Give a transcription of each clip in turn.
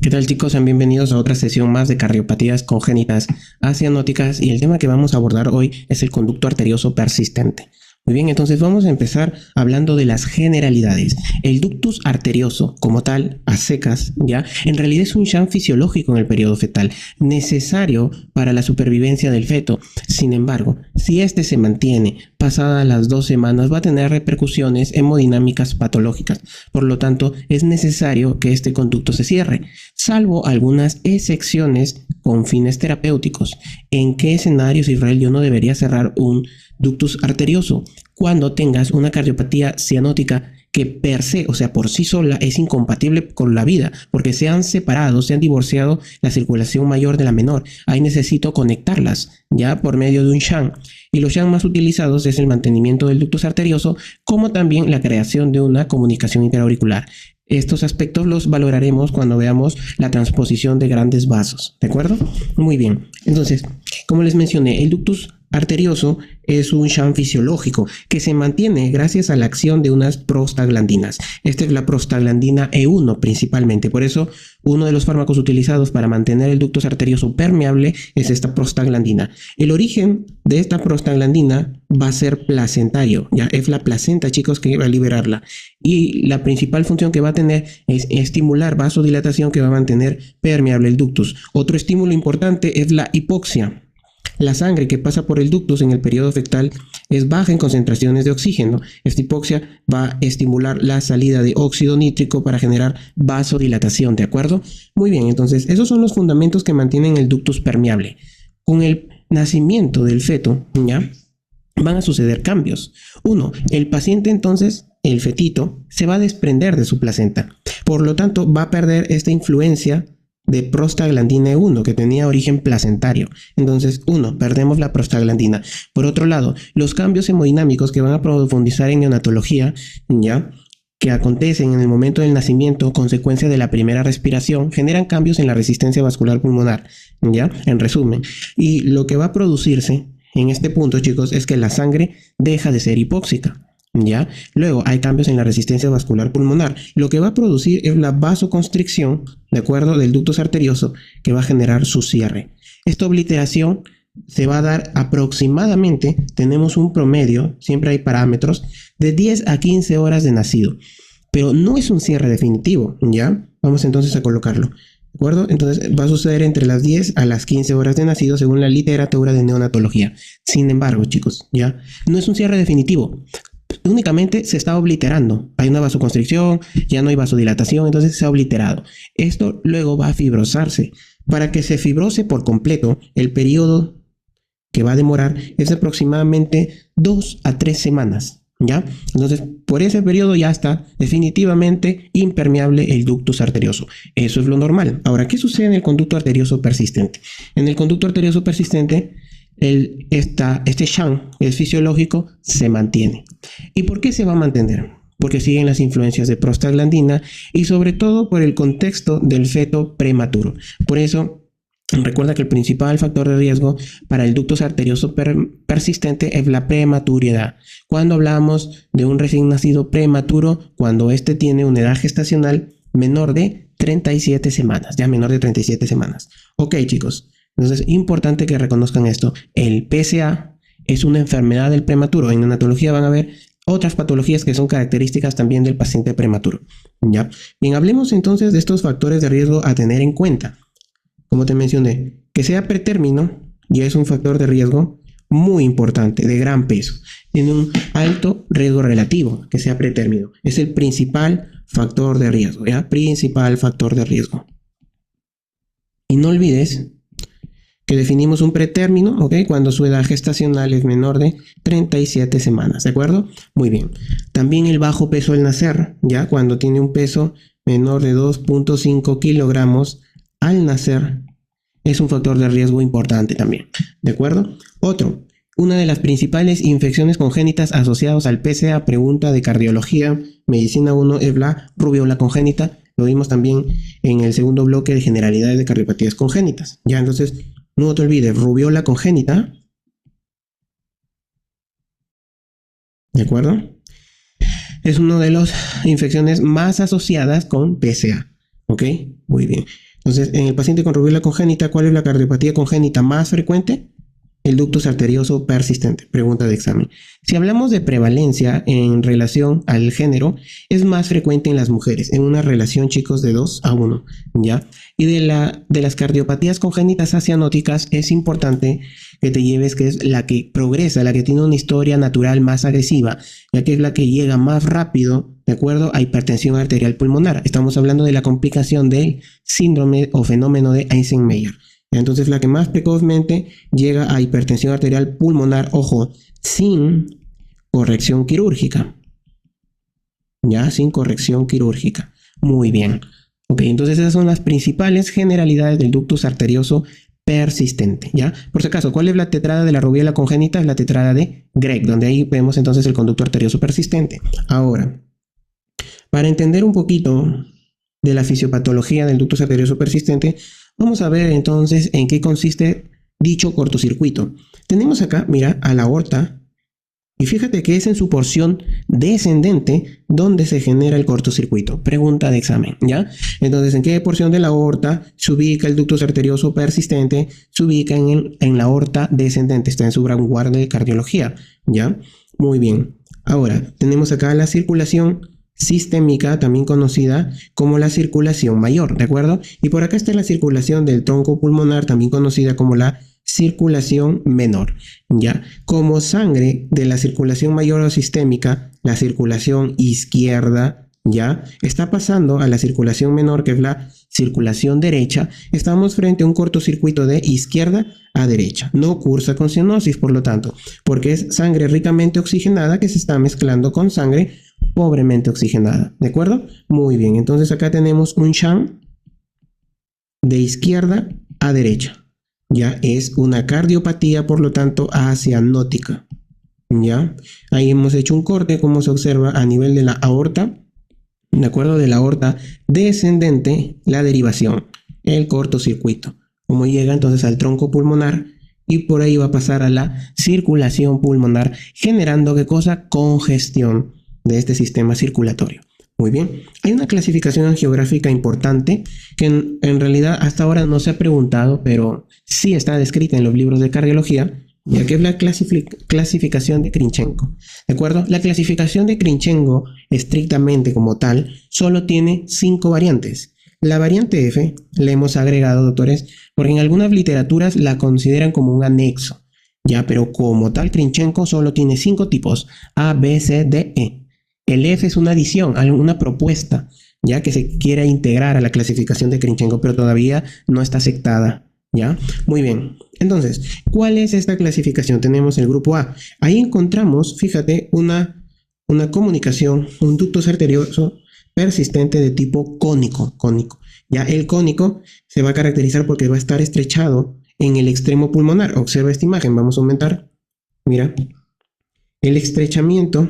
¿Qué tal, chicos? Sean bienvenidos a otra sesión más de cardiopatías congénitas cianóticas, y el tema que vamos a abordar hoy es el conducto arterioso persistente. Muy bien, entonces vamos a empezar hablando de las generalidades. El ductus arterioso, como tal, a secas, ¿ya? En realidad es un shunt fisiológico en el periodo fetal, necesario para la supervivencia del feto. Sin embargo, si este se mantiene pasadas las 2 semanas, va a tener repercusiones hemodinámicas patológicas. Por lo tanto, es necesario que este conducto se cierre, salvo algunas excepciones con fines terapéuticos. ¿En qué escenarios, Israel, yo no debería cerrar un ductus arterioso? Cuando tengas una cardiopatía cianótica que per se, o sea, por sí sola, es incompatible con la vida, porque se han separado, se han divorciado la circulación mayor de la menor. Ahí necesito conectarlas, ya por medio de un shunt. Y los shunt más utilizados es el mantenimiento del ductus arterioso, como también la creación de una comunicación interauricular. Estos aspectos los valoraremos cuando veamos la transposición de grandes vasos, ¿de acuerdo? Muy bien. Entonces, como les mencioné, el ductus arterioso es un shunt fisiológico que se mantiene gracias a la acción de unas prostaglandinas. Esta es la prostaglandina E1 principalmente. Por eso, uno de los fármacos utilizados para mantener el ductus arterioso permeable es esta prostaglandina. El origen de esta prostaglandina va a ser placentario. Ya es la placenta, chicos, que va a liberarla. Y la principal función que va a tener es estimular vasodilatación, que va a mantener permeable el ductus. Otro estímulo importante es la hipoxia. La sangre que pasa por el ductus en el periodo fetal es baja en concentraciones de oxígeno. Esta hipoxia va a estimular la salida de óxido nítrico para generar vasodilatación, ¿de acuerdo? Muy bien, entonces esos son los fundamentos que mantienen el ductus permeable. Con el nacimiento del feto, ¿ya?, van a suceder cambios. Uno, el paciente entonces, el fetito, se va a desprender de su placenta. Por lo tanto, va a perder esta influencia de prostaglandina E1 que tenía origen placentario. Entonces, perdemos la prostaglandina. Por otro lado, los cambios hemodinámicos que van a profundizar en neonatología, ¿ya?, que acontecen en el momento del nacimiento, consecuencia de la primera respiración, generan cambios en la resistencia vascular pulmonar, ¿ya?, en resumen. Y lo que va a producirse en este punto, chicos, es que la sangre deja de ser hipóxica, ¿ya? Luego hay cambios en la resistencia vascular pulmonar. Lo que va a producir es la vasoconstricción, de acuerdo, del ductus arterioso, que va a generar su cierre. Esta obliteración se va a dar aproximadamente, tenemos un promedio, siempre hay parámetros, de 10 a 15 horas de nacido. Pero no es un cierre definitivo, ¿ya? Vamos entonces a colocarlo. ¿De acuerdo? Entonces va a suceder entre las 10 a las 15 horas de nacido según la literatura de neonatología. Sin embargo, chicos, ya no es un cierre definitivo. Únicamente se está obliterando. Hay una vasoconstricción, ya no hay vasodilatación, entonces se ha obliterado. Esto luego va a fibrosarse. Para que se fibrose por completo, el periodo que va a demorar es aproximadamente 2 a 3 semanas. ¿Ya? Entonces, por ese periodo ya está definitivamente impermeable el ductus arterioso. Eso es lo normal. Ahora, ¿qué sucede en el conducto arterioso persistente? En el conducto arterioso persistente, este shunt, el fisiológico, se mantiene. ¿Y por qué se va a mantener? Porque siguen las influencias de prostaglandina y sobre todo por el contexto del feto prematuro. Por eso, recuerda que el principal factor de riesgo para el ductus arterioso persistente es la prematuridad. Cuando hablamos de un recién nacido prematuro, cuando éste tiene una edad gestacional menor de 37 semanas, ya menor de 37 semanas. Ok, chicos, entonces importante que reconozcan esto. El PSA es una enfermedad del prematuro. En neonatología van a ver otras patologías que son características también del paciente prematuro. ¿Ya? Bien, hablemos entonces de estos factores de riesgo a tener en cuenta. Como te mencioné, que sea pretérmino ya es un factor de riesgo muy importante, de gran peso. Tiene un alto riesgo relativo que sea pretérmino. Es el principal factor de riesgo, ¿ya? Principal factor de riesgo. Y no olvides que definimos un pretérmino, ¿ok?, cuando su edad gestacional es menor de 37 semanas, ¿de acuerdo? Muy bien. También el bajo peso al nacer, ¿ya? Cuando tiene un peso menor de 2.5 kilogramos al nacer, es un factor de riesgo importante también, ¿de acuerdo? Otro, una de las principales infecciones congénitas asociadas al PSA, pregunta de cardiología, medicina 1, es la rubiola congénita. Lo vimos también en el segundo bloque de generalidades de cardiopatías congénitas. Ya, entonces, no te olvides, rubiola congénita, ¿de acuerdo? Es una de las infecciones más asociadas con PSA, ¿ok? Muy bien. Entonces, en el paciente con rubiola congénita, ¿cuál es la cardiopatía congénita más frecuente? El ductus arterioso persistente. Pregunta de examen. Si hablamos de prevalencia en relación al género, es más frecuente en las mujeres, en una relación, chicos, de 2 a 1, ¿ya? Y de las cardiopatías congénitas asianóticas es importante que te lleves que es la que progresa, la que tiene una historia natural más agresiva, ya que es la que llega más rápido, ¿de acuerdo?, a hipertensión arterial pulmonar. Estamos hablando de la complicación del síndrome o fenómeno de Eisenmenger. Entonces, la que más precozmente llega a hipertensión arterial pulmonar, ojo, sin corrección quirúrgica. Ya, sin corrección quirúrgica. Muy bien. Ok, entonces esas son las principales generalidades del ductus arterioso persistente, ¿ya? Por si acaso, ¿cuál es la tetrada de la rubiola congénita? Es la tetrada de Gregg, donde ahí vemos entonces el conducto arterioso persistente. Ahora, para entender un poquito de la fisiopatología del ductus arterioso persistente, vamos a ver entonces en qué consiste dicho cortocircuito. Tenemos acá, mira, a la aorta, y fíjate que es en su porción descendente donde se genera el cortocircuito. Pregunta de examen, ¿ya? Entonces, ¿en qué porción de la aorta se ubica el ductus arterioso persistente? Se ubica en la aorta descendente, está en su vanguardia de cardiología, ¿ya? Muy bien. Ahora, tenemos acá la circulación sistémica, también conocida como la circulación mayor, ¿de acuerdo? Y por acá está la circulación del tronco pulmonar, también conocida como la circulación menor, ¿ya? Como sangre de la circulación mayor o sistémica, la circulación izquierda, ¿ya? Está pasando a la circulación menor, que es la circulación derecha. Estamos frente a un cortocircuito de izquierda a derecha. No cursa con cianosis, por lo tanto, porque es sangre ricamente oxigenada que se está mezclando con sangre pobremente oxigenada, ¿de acuerdo? Muy bien, entonces acá tenemos un shunt de izquierda a derecha. Ya es una cardiopatía, por lo tanto, asianótica. ¿Ya? Ahí hemos hecho un corte, como se observa a nivel de la aorta, ¿de acuerdo? De la aorta descendente, la derivación, el cortocircuito. Como llega entonces al tronco pulmonar y por ahí va a pasar a la circulación pulmonar, generando ¿qué cosa? Congestión de este sistema circulatorio. Muy bien, hay una clasificación angiográfica importante que en realidad hasta ahora no se ha preguntado, pero sí está descrita en los libros de cardiología, ya que es la clasificación de Krinchenko. ¿De acuerdo? La clasificación de Krinchenko, estrictamente como tal, solo tiene 5 variantes. La variante F le hemos agregado, doctores, porque en algunas literaturas la consideran como un anexo, ya, pero como tal Krinchenko solo tiene 5 tipos, A, B, C, D, E. El F es una adición, una propuesta, ya que se quiera integrar a la clasificación de Krinchenko, pero todavía no está aceptada, ¿ya? Muy bien. Entonces, ¿cuál es esta clasificación? Tenemos el grupo A. Ahí encontramos, fíjate, una comunicación, un ductus arterioso persistente de tipo cónico. Ya el cónico se va a caracterizar porque va a estar estrechado en el extremo pulmonar. Observa esta imagen, vamos a aumentar. Mira, el estrechamiento,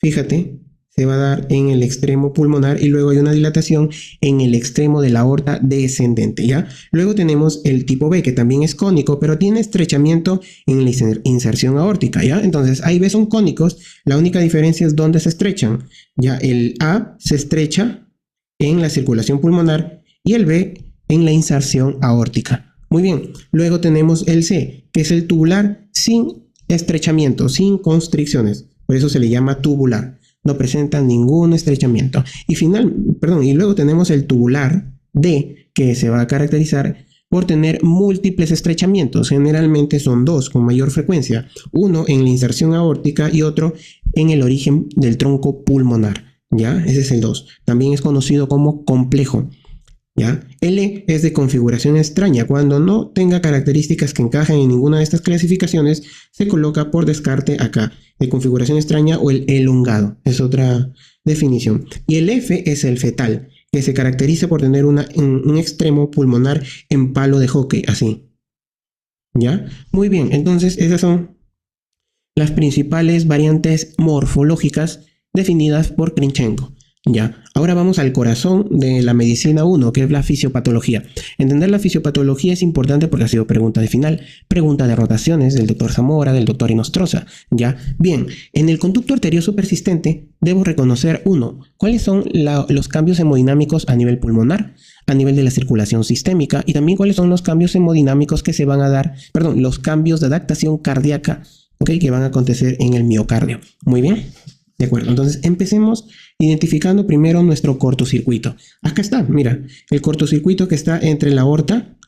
fíjate, se va a dar en el extremo pulmonar y luego hay una dilatación en el extremo de la aorta descendente, ¿ya? Luego tenemos el tipo B, que también es cónico, pero tiene estrechamiento en la inserción aórtica, ¿ya? Entonces, ahí ves son cónicos, la única diferencia es dónde se estrechan, ¿ya? El A se estrecha en la circulación pulmonar y el B en la inserción aórtica. Muy bien, luego tenemos el C, que es el tubular sin estrechamiento, sin constricciones, por eso se le llama tubular. No presenta ningún estrechamiento. Y luego tenemos el tubular D, que se va a caracterizar por tener múltiples estrechamientos. Generalmente son 2 con mayor frecuencia. Uno en la inserción aórtica y otro en el origen del tronco pulmonar. ¿Ya? Ese es el 2. También es conocido como complejo. ¿Ya? L es de configuración extraña. Cuando no tenga características que encajen en ninguna de estas clasificaciones, se coloca por descarte acá, de configuración extraña o el elongado. Es otra definición. Y el F es el fetal, que se caracteriza por tener un extremo pulmonar en palo de hockey, así. ¿Ya? Muy bien, entonces esas son las principales variantes morfológicas definidas por Krinchenko. Ya, ahora vamos al corazón de la medicina 1, que es la fisiopatología. Entender la fisiopatología es importante porque ha sido pregunta de final, pregunta de rotaciones del doctor Zamora, del doctor Inostroza. Ya, bien, en el conducto arterioso persistente debo reconocer, uno, cuáles son los cambios hemodinámicos a nivel pulmonar, a nivel de la circulación sistémica, y también cuáles son los cambios hemodinámicos que se van a dar, perdón, los cambios de adaptación cardíaca, ¿ok?, que van a acontecer en el miocardio. Muy bien. De acuerdo, entonces empecemos identificando primero nuestro cortocircuito. Acá está, mira, el cortocircuito que está entre la aorta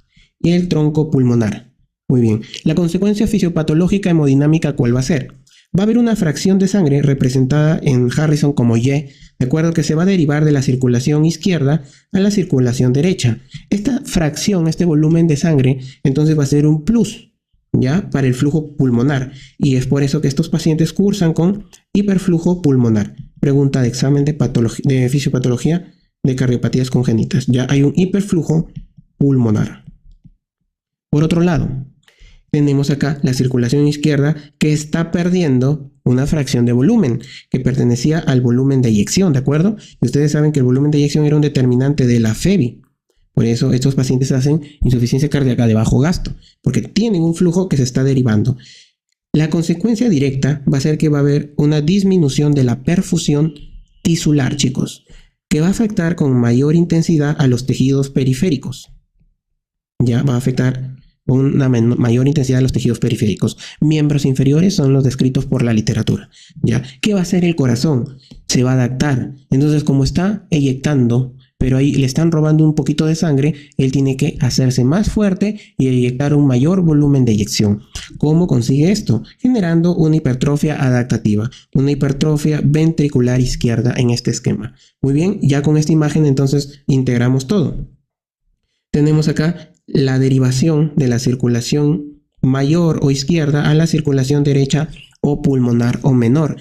y el tronco pulmonar. Muy bien, la consecuencia fisiopatológica hemodinámica, ¿cuál va a ser? Va a haber una fracción de sangre representada en Harrison como Y, de acuerdo, que se va a derivar de la circulación izquierda a la circulación derecha. Esta fracción, este volumen de sangre, entonces va a ser un plus, ¿ya?, para el flujo pulmonar, y es por eso que estos pacientes cursan con hiperflujo pulmonar. Pregunta de examen de fisiopatología de cardiopatías congénitas. Ya hay un hiperflujo pulmonar. Por otro lado, tenemos acá la circulación izquierda que está perdiendo una fracción de volumen que pertenecía al volumen de eyección, ¿de acuerdo? Y ustedes saben que el volumen de eyección era un determinante de la FEBI. Por eso estos pacientes hacen insuficiencia cardíaca de bajo gasto, porque tienen un flujo que se está derivando. La consecuencia directa va a ser que va a haber una disminución de la perfusión tisular, chicos, que va a afectar con mayor intensidad a los tejidos periféricos. Ya va a afectar con una mayor intensidad a los tejidos periféricos. Miembros inferiores son los descritos por la literatura. ¿Ya? ¿Qué va a hacer el corazón? Se va a adaptar. Entonces, como está eyectando, pero ahí le están robando un poquito de sangre, él tiene que hacerse más fuerte y eyectar un mayor volumen de eyección. ¿Cómo consigue esto? Generando una hipertrofia adaptativa, una hipertrofia ventricular izquierda en este esquema. Muy bien, ya con esta imagen entonces integramos todo. Tenemos acá la derivación de la circulación mayor o izquierda a la circulación derecha o pulmonar o menor.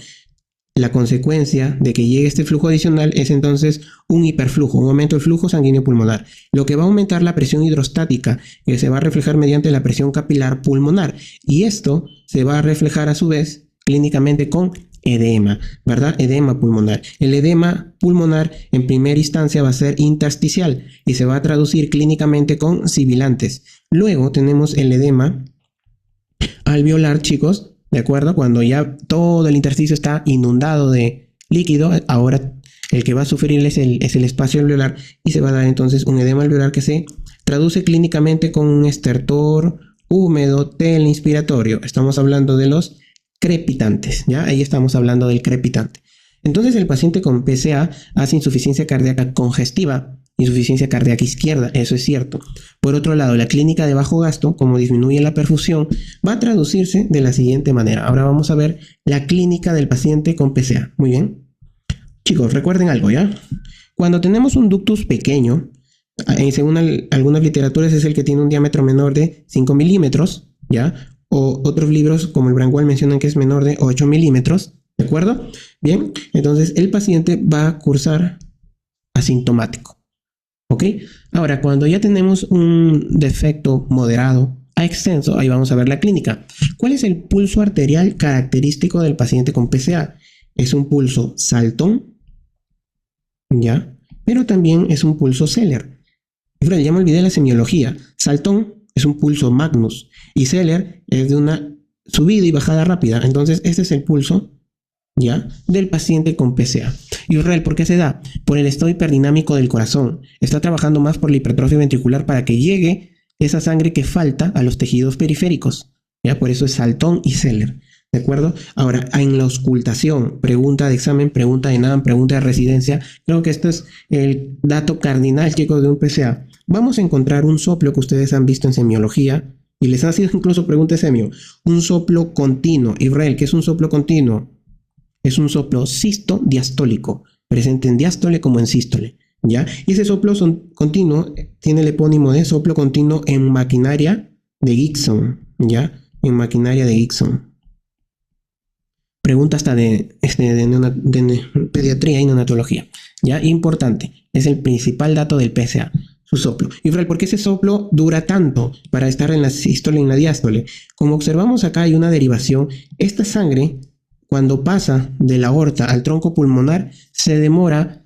La consecuencia de que llegue este flujo adicional es entonces un hiperflujo, un aumento del flujo sanguíneo pulmonar, lo que va a aumentar la presión hidrostática, que se va a reflejar mediante la presión capilar pulmonar, y esto se va a reflejar a su vez clínicamente con edema, ¿verdad? Edema pulmonar. El edema pulmonar en primera instancia va a ser intersticial y se va a traducir clínicamente con sibilantes. Luego tenemos el edema alveolar, chicos. ¿De acuerdo? Cuando ya todo el intersticio está inundado de líquido, ahora el que va a sufrir es el espacio alveolar y se va a dar entonces un edema alveolar que se traduce clínicamente con un estertor húmedo telinspiratorio. Estamos hablando de los crepitantes, ¿ya? Ahí estamos hablando del crepitante. Entonces el paciente con PCA hace insuficiencia cardíaca congestiva, insuficiencia cardíaca izquierda, eso es cierto. Por otro lado, la clínica de bajo gasto, como disminuye la perfusión, va a traducirse de la siguiente manera. Ahora vamos a ver la clínica del paciente con PCA. Muy bien. Chicos, recuerden algo, ¿ya? Cuando tenemos un ductus pequeño, según algunas literaturas es el que tiene un diámetro menor de 5 milímetros, ¿ya? O otros libros como el Branwell mencionan que es menor de 8 milímetros, ¿de acuerdo? Bien, entonces el paciente va a cursar asintomático. ¿Ok? Ahora, cuando ya tenemos un defecto moderado a extenso, ahí vamos a ver la clínica. ¿Cuál es el pulso arterial característico del paciente con PCA? Es un pulso saltón, ¿ya? Pero también es un pulso Zeller. Ya me olvidé la semiología. Saltón es un pulso Magnus y Zeller es de una subida y bajada rápida. Entonces, este es el pulso, ¿ya?, del paciente con PCA. Israel, ¿por qué se da? Por el estado hiperdinámico del corazón. Está trabajando más por la hipertrofia ventricular para que llegue esa sangre que falta a los tejidos periféricos. ¿Ya? Por eso es Saltón y Zeller. ¿De acuerdo? Ahora, en la auscultación, pregunta de examen, pregunta de NAM, pregunta de residencia. Creo que esto es el dato cardinal, chicos, de un PCA. Vamos a encontrar un soplo que ustedes han visto en semiología y les ha sido incluso pregunta de semio. Un soplo continuo. Israel, ¿qué es un soplo continuo? Es un soplo sisto-diastólico, presente en diástole como en sístole, ¿ya? Y ese soplo continuo tiene el epónimo de soplo continuo en maquinaria de Gibson, ¿ya? En maquinaria de Gibson. Pregunta hasta de pediatría y neonatología, ¿ya? Importante, es el principal dato del PCA, su soplo. Y ¿por qué ese soplo dura tanto para estar en la sístole y en la diástole? Como observamos acá hay una derivación, esta sangre, cuando pasa de la aorta al tronco pulmonar, se demora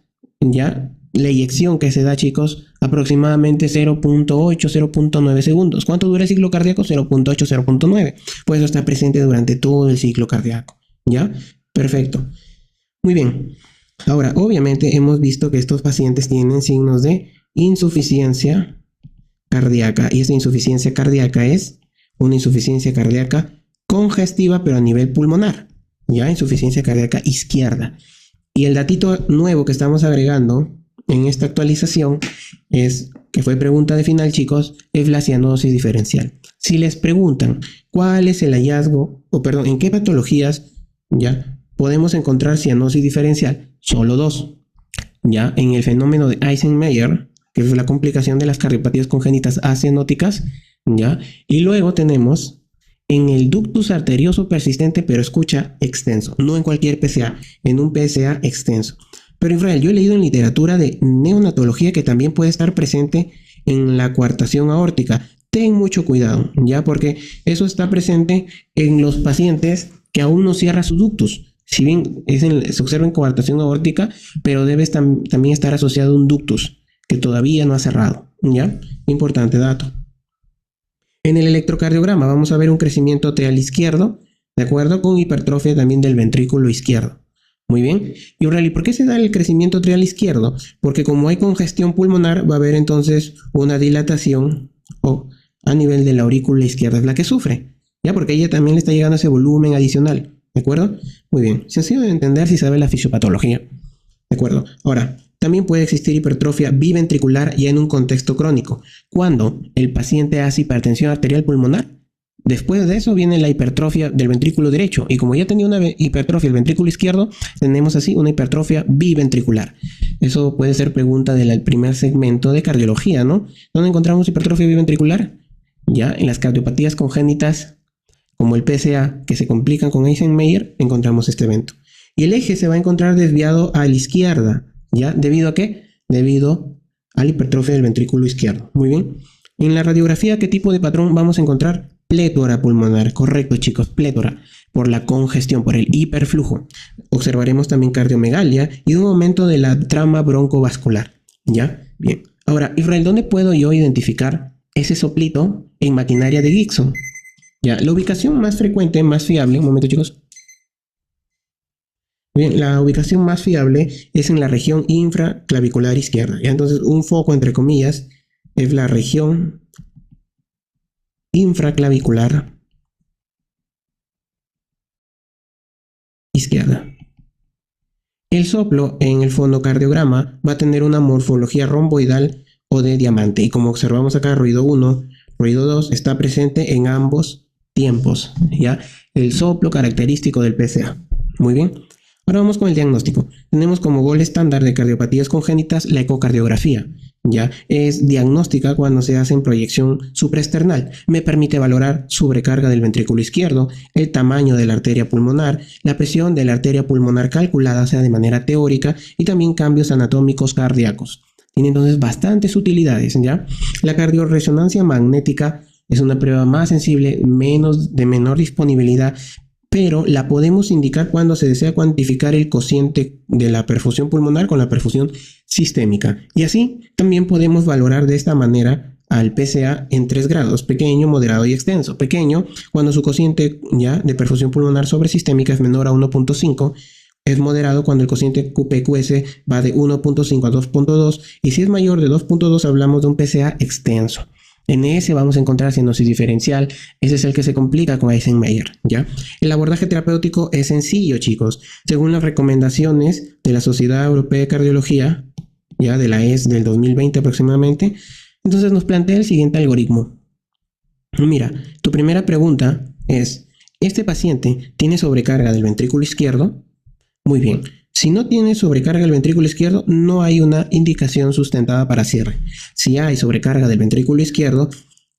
ya la eyección que se da, chicos, aproximadamente 0.8, 0.9 segundos. ¿Cuánto dura el ciclo cardíaco? 0.8, 0.9. Pues eso está presente durante todo el ciclo cardíaco, ¿ya? Perfecto. Muy bien. Ahora, obviamente hemos visto que estos pacientes tienen signos de insuficiencia cardíaca, y esta insuficiencia cardíaca es una insuficiencia cardíaca congestiva, pero a nivel pulmonar, ¿ya? Insuficiencia cardíaca izquierda. Y el datito nuevo que estamos agregando en esta actualización es, que fue pregunta de final, chicos, es la cianosis diferencial. Si les preguntan cuál es el hallazgo, o perdón, en qué patologías, ya, podemos encontrar cianosis diferencial, solo dos, ya, en el fenómeno de Eisenmenger, que es la complicación de las cardiopatías congénitas acianóticas, ya, y luego tenemos en el ductus arterioso persistente, pero escucha, extenso, no en cualquier PSA, en un PSA extenso. Pero Israel, yo he leído en literatura de neonatología que también puede estar presente en la coartación aórtica. Ten mucho cuidado, ya, porque eso está presente en los pacientes que aún no cierra su ductus. Si bien se observa en coartación aórtica, pero debe también estar asociado a un ductus que todavía no ha cerrado, ¿ya? Importante dato. En el electrocardiograma vamos a ver un crecimiento atrial izquierdo, de acuerdo, con hipertrofia también del ventrículo izquierdo. Muy bien. Y Aureli, ¿por qué se da el crecimiento atrial izquierdo? Porque como hay congestión pulmonar, va a haber entonces una dilatación a nivel de la aurícula izquierda, es la que sufre, ¿ya? Porque ella también le está llegando ese volumen adicional, ¿de acuerdo? Muy bien. Sencillo de entender si sabe la fisiopatología, ¿de acuerdo? Ahora, también puede existir hipertrofia biventricular ya en un contexto crónico, cuando el paciente hace hipertensión arterial pulmonar. Después de eso viene la hipertrofia del ventrículo derecho, y como ya tenía una hipertrofia del ventrículo izquierdo, tenemos así una hipertrofia biventricular. Eso puede ser pregunta del primer segmento de cardiología, ¿no? ¿Dónde encontramos hipertrofia biventricular? Ya en las cardiopatías congénitas, como el PSA, que se complican con Eisenmenger, encontramos este evento. Y el eje se va a encontrar desviado a la izquierda, ¿ya? ¿Debido a qué? Debido a la hipertrofia del ventrículo izquierdo. Muy bien. En la radiografía, ¿qué tipo de patrón vamos a encontrar? Plétora pulmonar, correcto, chicos, plétora, por la congestión, por el hiperflujo. Observaremos también cardiomegalia y un aumento de la trama broncovascular, ¿ya? Bien. Ahora, Israel, ¿dónde puedo yo identificar ese soplito en maquinaria de Gibson? Ya, la ubicación más frecuente, más fiable, un momento, chicos. Bien, la ubicación más fiable es en la región infraclavicular izquierda, ¿ya? Entonces, un foco, entre comillas, es la región infraclavicular izquierda. El soplo en el fonocardiograma va a tener una morfología romboidal o de diamante, y como observamos acá, ruido 1, ruido 2 está presente en ambos tiempos, ¿ya? El soplo característico del PSA. Muy bien. Ahora vamos con el diagnóstico. Tenemos como gol estándar de cardiopatías congénitas la ecocardiografía. Ya es diagnóstica cuando se hace en proyección supraesternal. Me permite valorar sobrecarga del ventrículo izquierdo, el tamaño de la arteria pulmonar, la presión de la arteria pulmonar calculada, sea de manera teórica, y también cambios anatómicos cardíacos. Tiene entonces bastantes utilidades, ¿ya? La cardioresonancia magnética es una prueba más sensible, de menor disponibilidad, pero la podemos indicar cuando se desea cuantificar el cociente de la perfusión pulmonar con la perfusión sistémica. Y así también podemos valorar de esta manera al PSA en 3 grados, pequeño, moderado y extenso. Pequeño, cuando su cociente ya de perfusión pulmonar sobre sistémica es menor a 1.5, es moderado cuando el cociente QPQS va de 1.5 a 2.2, y si es mayor de 2.2 hablamos de un PSA extenso. En ese vamos a encontrar cianosis diferencial. Ese es el que se complica con Eisenmenger, ¿ya? El abordaje terapéutico es sencillo, chicos. Según las recomendaciones de la Sociedad Europea de Cardiología, ya de la ES del 2020 aproximadamente, entonces nos plantea el siguiente algoritmo. Mira, tu primera pregunta es, ¿este paciente tiene sobrecarga del ventrículo izquierdo? Muy bien. Si no tiene sobrecarga del ventrículo izquierdo, no hay una indicación sustentada para cierre. Si hay sobrecarga del ventrículo izquierdo,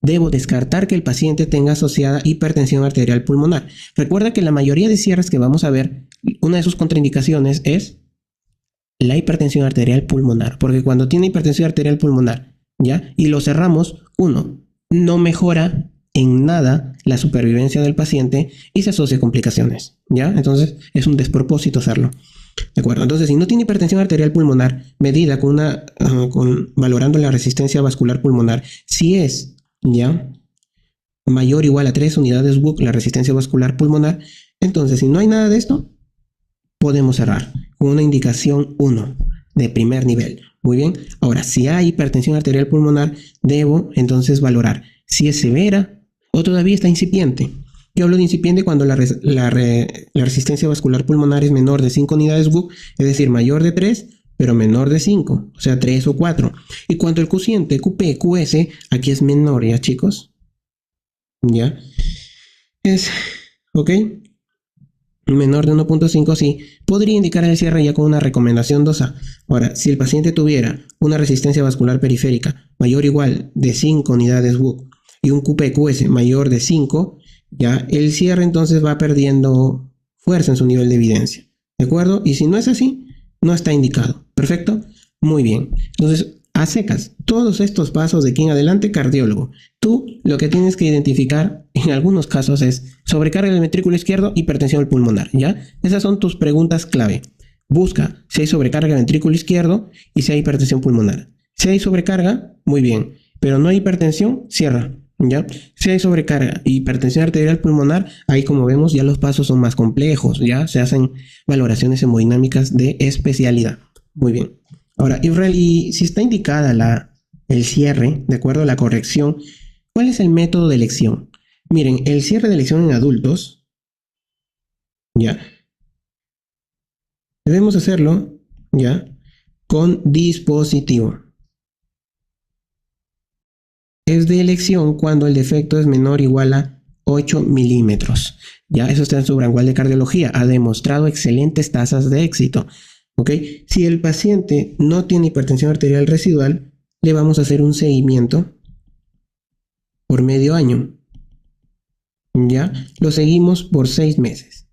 debo descartar que el paciente tenga asociada hipertensión arterial pulmonar. Recuerda que la mayoría de cierres que vamos a ver, una de sus contraindicaciones es la hipertensión arterial pulmonar, porque cuando tiene hipertensión arterial pulmonar, ¿ya? Y lo cerramos, no mejora en nada la supervivencia del paciente y se asocia a complicaciones, ¿ya? Entonces es un despropósito hacerlo. ¿De acuerdo? Entonces, si no tiene hipertensión arterial pulmonar medida valorando la resistencia vascular pulmonar, si es ya mayor o igual a 3 unidades WUC, la resistencia vascular pulmonar, entonces si no hay nada de esto, podemos cerrar con una indicación 1 de primer nivel. Muy bien. Ahora, si hay hipertensión arterial pulmonar, debo entonces valorar si es severa o todavía está incipiente. Yo hablo de incipiente cuando la resistencia vascular pulmonar es menor de 5 unidades WUC, es decir, mayor de 3, pero menor de 5, o sea, 3 o 4. Y cuando el cociente QP, QS, aquí es menor, ¿ya, chicos? ¿Ya? Es, ¿ok? Menor de 1.5, sí, podría indicar el cierre ya con una recomendación 2A. Ahora, si el paciente tuviera una resistencia vascular periférica mayor o igual de 5 unidades WUC y un QP-QS mayor de 5, ya el cierre entonces va perdiendo fuerza en su nivel de evidencia, ¿de acuerdo? Y si no es así, no está indicado. ¿Perfecto? Muy bien. Entonces, a secas, todos estos pasos de aquí en adelante, cardiólogo. Tú lo que tienes que identificar en algunos casos es sobrecarga del ventrículo izquierdo, hipertensión pulmonar, ¿ya? Esas son tus preguntas clave. Busca si hay sobrecarga del ventrículo izquierdo y si hay hipertensión pulmonar. Si hay sobrecarga, muy bien, pero no hay hipertensión, cierra, ¿ya? Si hay sobrecarga y hipertensión arterial pulmonar, ahí como vemos ya los pasos son más complejos, ¿ya? Se hacen valoraciones hemodinámicas de especialidad. Muy bien. Ahora, Israel, y si está indicada el cierre, de acuerdo a la corrección, ¿cuál es el método de elección? Miren, el cierre de elección en adultos, ya, debemos hacerlo, ya, con dispositivo. Es de elección cuando el defecto es menor o igual a 8 milímetros. Ya, eso está en su manual de cardiología. Ha demostrado excelentes tasas de éxito. ¿Ok? Si el paciente no tiene hipertensión arterial residual, le vamos a hacer un seguimiento por medio año. ¿Ya? Lo seguimos por 6 meses.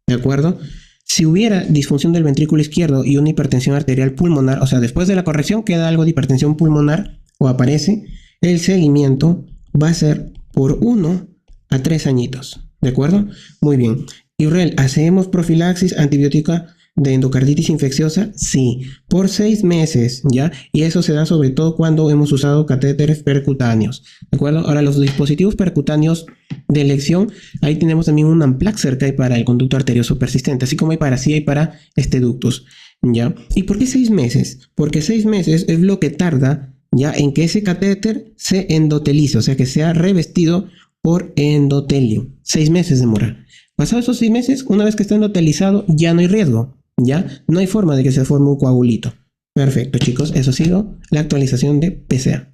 ¿De acuerdo? Si hubiera disfunción del ventrículo izquierdo y una hipertensión arterial pulmonar, o sea, después de la corrección queda algo de hipertensión pulmonar o aparece, el seguimiento va a ser por 1 a 3 añitos. ¿De acuerdo? Muy bien. Israel, ¿hacemos profilaxis antibiótica de endocarditis infecciosa? Sí, por 6 meses, ¿ya? Y eso se da sobre todo cuando hemos usado catéteres percutáneos, ¿de acuerdo? Ahora, los dispositivos percutáneos de elección, ahí tenemos también un Amplaxer que hay para el conducto arterioso persistente, así como hay para sí, hay para ductus, ¿ya? ¿Y por qué 6 meses? Porque 6 meses es lo que tarda, ¿ya? En que ese catéter se endotelice, o sea, que sea revestido por endotelio. 6 meses demora. Pasados esos 6 meses, una vez que está endotelizado, ya no hay riesgo. ¿Ya? No hay forma de que se forme un coagulito. Perfecto, chicos. Eso ha sido la actualización de PCA.